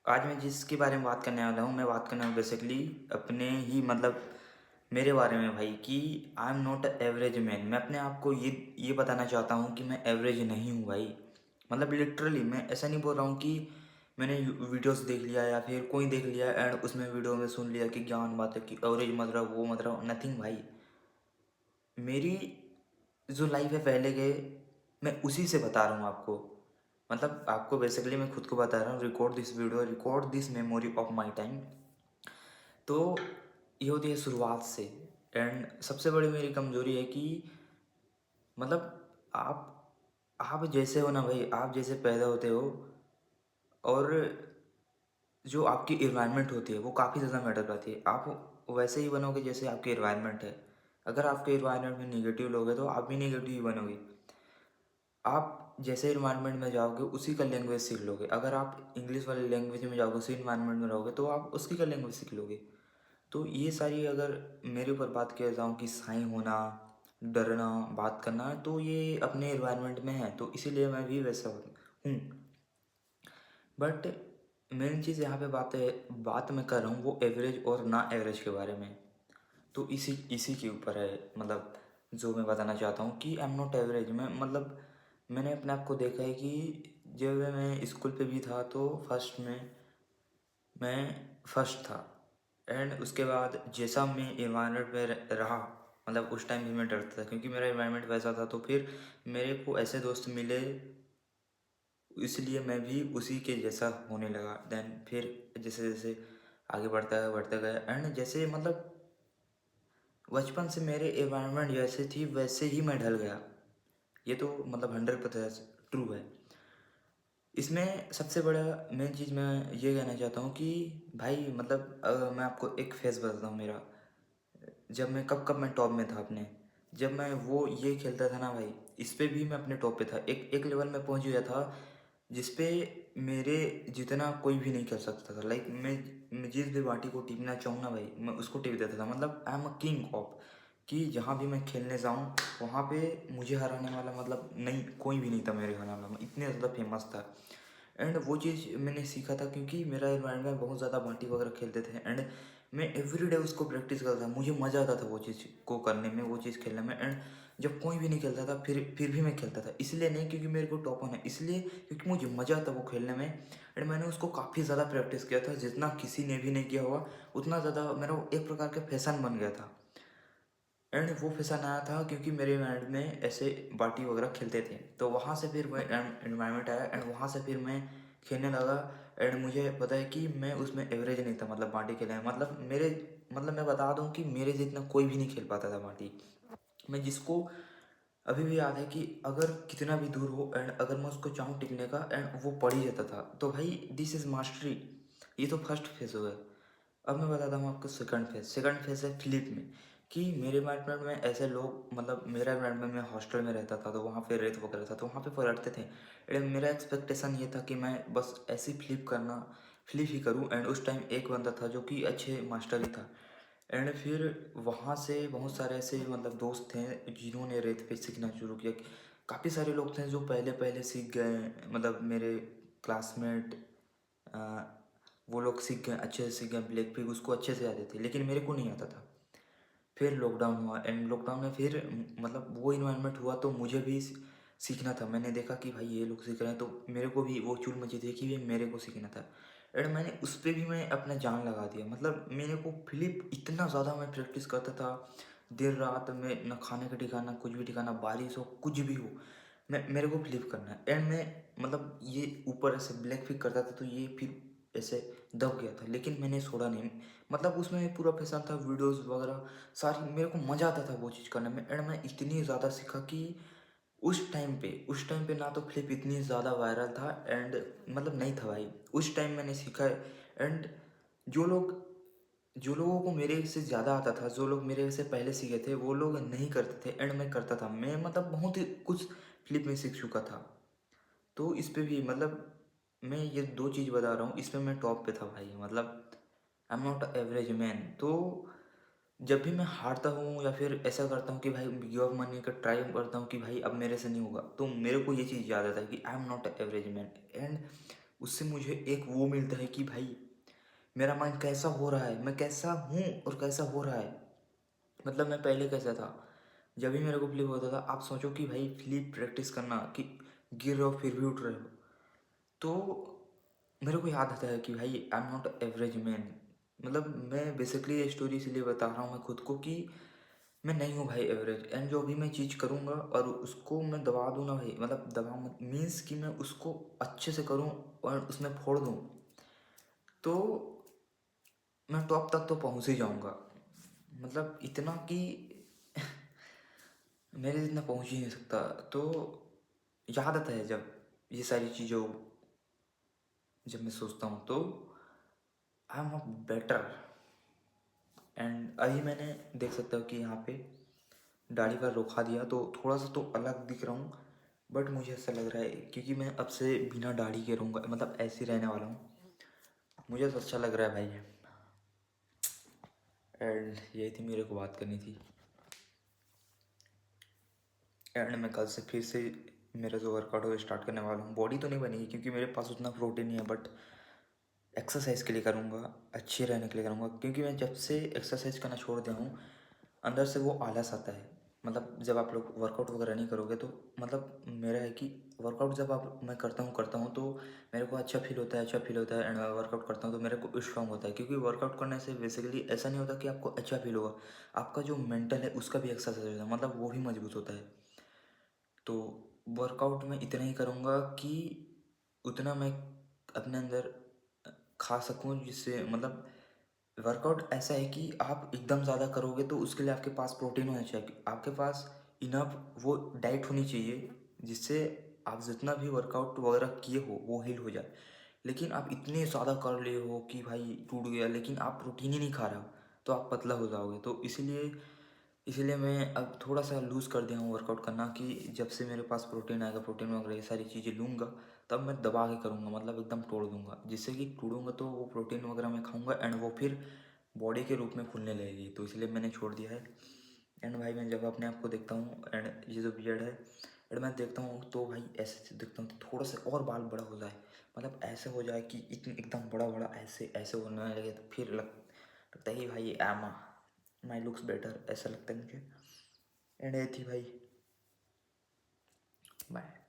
आज मैं जिसके बारे में बात करने वाला हूँ, मैं बात करने वाला हूँ बेसिकली अपने ही मेरे बारे में भाई कि I am not a average man. मैं अपने आप को ये बताना चाहता हूँ कि मैं एवरेज नहीं हूँ भाई। लिटरली मैं ऐसा नहीं बोल रहा हूँ कि मैंने वीडियोस देख लिया या फिर कोई देख लिया एंड उसमें वीडियो में सुन लिया कि ज्ञान बात है कि एवरेज मत रहो, वो मत रहो, नथिंग भाई। मेरी जो लाइफ है पहले के, मैं उसी से बता रहा हूँ आपको। आपको बेसिकली मैं खुद को बता रहा हूँ, record this video, record this memory of my time. तो ये होती है शुरुआत से। एंड सबसे बड़ी मेरी कमजोरी है कि आप आप जैसे हो ना भाई, आप जैसे पैदा होते हो और जो आपकी इन्वायरमेंट होती है वो काफ़ी ज़्यादा मैटर करती है। आप वैसे ही बनोगे जैसे आपकी इन्वायरमेंट है। अगर आपके इन्वायरमेंट में निगेटिव लोग हैं तो आप भी निगेटिव ही बनोगे। आप जैसे इन्वायरमेंट में जाओगे उसी का लैंग्वेज सीख लोगे। अगर आप इंग्लिश वाले लैंग्वेज में जाओगे, उसी इन्वायरमेंट में रहोगे तो आप उसकी का लैंग्वेज सीख लोगे। तो ये सारी अगर मेरे ऊपर बात किया जाऊँ कि साई होना, डरना, बात करना, तो ये अपने इन्वायरमेंट में है, तो इसीलिए मैं भी वैसा हूँ। बट मेन चीज़ यहाँ पे बात मैं कर रहा हूँ वो एवरेज और ना एवरेज के बारे में। तो इसी इसी के ऊपर है, जो मैं बताना चाहता हूँ कि आई एम नॉट एवरेज। मैंने अपने आप को देखा है कि जब मैं स्कूल पे भी था तो फर्स्ट में मैं फर्स्ट था। एंड उसके बाद जैसा मैं इन्वायरमेंट में रहा, उस टाइम भी मैं डरता था क्योंकि मेरा इन्वायरमेंट वैसा था। तो फिर मेरे को ऐसे दोस्त मिले, इसलिए मैं भी उसी के जैसा होने लगा। देन फिर जैसे जैसे आगे बढ़ता गया एंड जैसे बचपन से मेरे इन्वायरमेंट जैसे थी वैसे ही मैं ढल गया। ये तो 100% ट्रू है। इसमें सबसे बड़ा मेन चीज़ मैं ये कहना चाहता हूँ कि भाई मैं आपको एक फेज़ बताता हूँ मेरा। जब मैं कब मैं टॉप में था अपने, जब मैं वो ये खेलता था ना भाई, इस पे भी मैं अपने टॉप पे था। एक एक लेवल में पहुंच गया था जिस पे मेरे जितना कोई भी नहीं खेल सकता था। मैं जिस भी बाटी को टीपना चाहूँ ना भाई, मैं उसको टीप देता था। I am a king of कि जहाँ भी मैं खेलने जाऊँ वहाँ पे मुझे हराने वाला नहीं, कोई भी नहीं था मेरे हराने वाला। मैं इतने ज़्यादा फेमस था। एंड वो चीज़ मैंने सीखा था क्योंकि मेरा इन्वायरमेंट में बहुत ज़्यादा बांटी वगैरह खेलते थे एंड मैं एवरीडे उसको प्रैक्टिस करता था। मुझे मज़ा आता था वो चीज़ को करने में, वो चीज़ खेलने में। एंड जब कोई भी नहीं खेलता था फिर भी मैं खेलता था, इसलिए नहीं क्योंकि मेरे को टॉप होना है, इसलिए क्योंकि मुझे मज़ा आता वो खेलने में। एंड मैंने उसको काफ़ी ज़्यादा प्रैक्टिस किया था, जितना किसी ने भी नहीं किया हुआ उतना ज़्यादा मेरा वो एक प्रकार का फैशन बन गया था। एंड वो फैशन आया था क्योंकि मेरे माइंड में ऐसे बाटी वगैरह खेलते थे, तो वहाँ से फिर मैं इन्वायरमेंट आया एंड वहाँ से फिर मैं खेलने लगा। एंड मुझे पता है कि मैं उसमें एवरेज नहीं था, बाटी खेलने में मैं बता दूं कि मेरे जितना कोई भी नहीं खेल पाता था बाटी। मैं जिसको अभी भी याद है कि अगर कितना भी दूर हो एंड अगर मैं उसको चाहूँ टिकने का एंड वो पड़ ही जाता था, तो भाई दिस इज़ मास्टरी। ये तो फर्स्ट फेज हो गया। अब मैं बताता हूँ आपको सेकंड फेज है फ्लिप में। कि मेरे इन्वायरमेंट में ऐसे लोग, मेरा इन्वायरमेंट में हॉस्टल में रहता था तो वहाँ पे रेत वगैरह था तो वहाँ पे पलटते थे। एंड मेरा एक्सपेक्टेशन ये था कि मैं बस ऐसी फ्लिप ही करूँ। एंड उस टाइम एक बंदा था जो कि अच्छे मास्टर ही था। एंड फिर वहाँ से बहुत सारे ऐसे दोस्त थे जिन्होंने रेत पे सीखना शुरू किया। काफ़ी सारे लोग थे जो पहले पहले सीख गए, मेरे क्लासमेट, वो लोग सीख गए, अच्छे से सीख गए। ब्लैक पिग उसको अच्छे से आते थे लेकिन मेरे को नहीं आता था। फिर लॉकडाउन हुआ एंड लॉकडाउन में फिर वो इन्वायरमेंट हुआ तो मुझे भी सीखना था। मैंने देखा कि भाई ये लोग सीख रहे हैं तो मेरे को भी वो चुल मची थी कि ये मेरे को सीखना था। एंड मैंने उस पर भी मैं अपना जान लगा दिया। मेरे को फ्लिप इतना ज़्यादा मैं प्रैक्टिस करता था देर रात में, न खाने का ठिकाना, कुछ भी ठिकाना, बारिश हो कुछ भी हो, मेरे को फ्लिप करना है। एंड मैं ये ऊपर ऐसे ब्लैक फिक करता था तो ये फिर ऐसे दब गया था लेकिन मैंने छोड़ा नहीं। उसमें पूरा पैसा था, वीडियोस वगैरह सारी, मेरे को मज़ा आता था वो चीज़ करने में। एंड मैं इतनी ज़्यादा सीखा कि उस टाइम पे ना तो फ्लिप इतनी ज़्यादा वायरल था एंड नहीं था भाई। उस टाइम मैंने सीखा है। एंड जो लोग जो लोगों को मेरे से ज़्यादा आता था, जो लोग मेरे से पहले सीखे थे, वो लोग नहीं करते थे एंड मैं करता था। मैं बहुत ही कुछ फ्लिप में सीख चुका था। तो इस पे भी मैं ये दो चीज़ बता रहा हूँ, इसमें मैं टॉप पे था भाई। I am not average man. तो जब भी मैं हारता हूँ या फिर ऐसा करता हूँ कि भाई गिव अप मारने का ट्राई करता हूँ कि भाई अब मेरे से नहीं होगा, तो मेरे को ये चीज़ याद आता है कि I am not average man. And उससे मुझे एक वो मिलता है कि भाई मेरा माइंड कैसा हो रहा है, मैं कैसा हूँ और कैसा हो रहा है। मतलब मैं पहले कैसा था, जब भी मेरे को फ्लिप होता था, आप सोचो कि भाई फ्लिप प्रैक्टिस करना कि गिर रहे हो फिर भी उठ रहे हो, तो मेरे को याद आता है कि भाई I am not average man. मतलब मैं बेसिकली ये स्टोरी इसलिए बता रहा हूँ मैं खुद को कि मैं नहीं हूँ भाई एवरेज। एंड जो भी मैं चीज़ करूँगा और उसको मैं दबा दूँ ना भाई, मतलब दबा मत मीन्स कि मैं उसको अच्छे से करूँ और उसमें फोड़ दूँ, तो मैं टॉप तक तो पहुँच ही जाऊँगा। मतलब इतना कि मेरे जितना पहुँच ही नहीं सकता। तो याद आता है जब ये सारी चीज़ों, जब मैं सोचता हूँ तो आई एम बेटर। एंड अभी मैंने देख सकता हूँ कि यहाँ पे दाढ़ी का रोका दिया तो थोड़ा सा तो अलग दिख रहा हूँ, बट मुझे ऐसा लग रहा है क्योंकि मैं अब से बिना दाढ़ी के रहूँगा, मतलब ऐसे ही रहने वाला हूँ। मुझे तो अच्छा लग रहा है भाई। एंड यही थी मेरे को बात करनी थी। एंड मैं कल से फिर से मेरा जो वर्कआउट है वो स्टार्ट करने वाला हूँ। बॉडी तो नहीं बनेगी क्योंकि मेरे पास उतना प्रोटीन नहीं है, बट एक्सरसाइज के लिए करूँगा, अच्छे रहने के लिए करूँगा। क्योंकि मैं जब से एक्सरसाइज करना छोड़ दिया हूँ, अंदर से वो आलस आता है। मतलब जब आप लोग वर्कआउट वगैरह नहीं करोगे तो, मतलब मेरा है कि वर्कआउट जब आप मैं करता हूँ तो मेरे को अच्छा फील होता है। एंड वर्कआउट करता हूँ तो मेरे को स्ट्रांग होता है, क्योंकि वर्कआउट करने से बेसिकली ऐसा नहीं होता कि आपको अच्छा फील होगा, आपका जो मेंटल है उसका भी एक्सरसाइज होता है, मतलब वो भी मजबूत होता है। तो वर्कआउट में इतना ही करूँगा कि उतना मैं अपने अंदर खा सकूँ, जिससे मतलब वर्कआउट ऐसा है कि आप एकदम ज़्यादा करोगे तो उसके लिए आपके पास प्रोटीन होना चाहिए, आपके पास इनफ वो डाइट होनी चाहिए, जिससे आप जितना भी वर्कआउट वगैरह किए हो वो हील हो जाए। लेकिन आप इतने ज़्यादा कर लिए हो कि भाई टूट गया, लेकिन आप प्रोटीन ही नहीं खा रहे हो, तो आप पतला हो जाओगे। तो इसीलिए मैं अब थोड़ा सा लूज़ कर दिया हूँ वर्कआउट करना, कि जब से मेरे पास प्रोटीन आएगा, प्रोटीन वगैरह ये सारी चीज़ें लूँगा, तब मैं दबा के करूँगा, मतलब एकदम तोड़ दूँगा, जिससे कि तोड़ूँगा तो वो प्रोटीन वगैरह मैं खाऊँगा एंड वो फिर बॉडी के रूप में फूलने लगेगी। तो इसलिए मैंने छोड़ दिया है। एंड भाई मैं जब अपने आप को देखता हूँ एंड ये जो बियर्ड है एंड मैं देखता हूँ तो भाई ऐसे देखता हूँ तो थोड़ा सा और बाल बड़ा हो जाए, मतलब ऐसे हो जाए कि इतने एकदम बड़ा बड़ा ऐसे ऐसे होने लगे, तो फिर लगता है कि भाई एमा माई लुक्स बेटर, ऐसा लगता है मुझे। एंड ये थी भाई, बाय।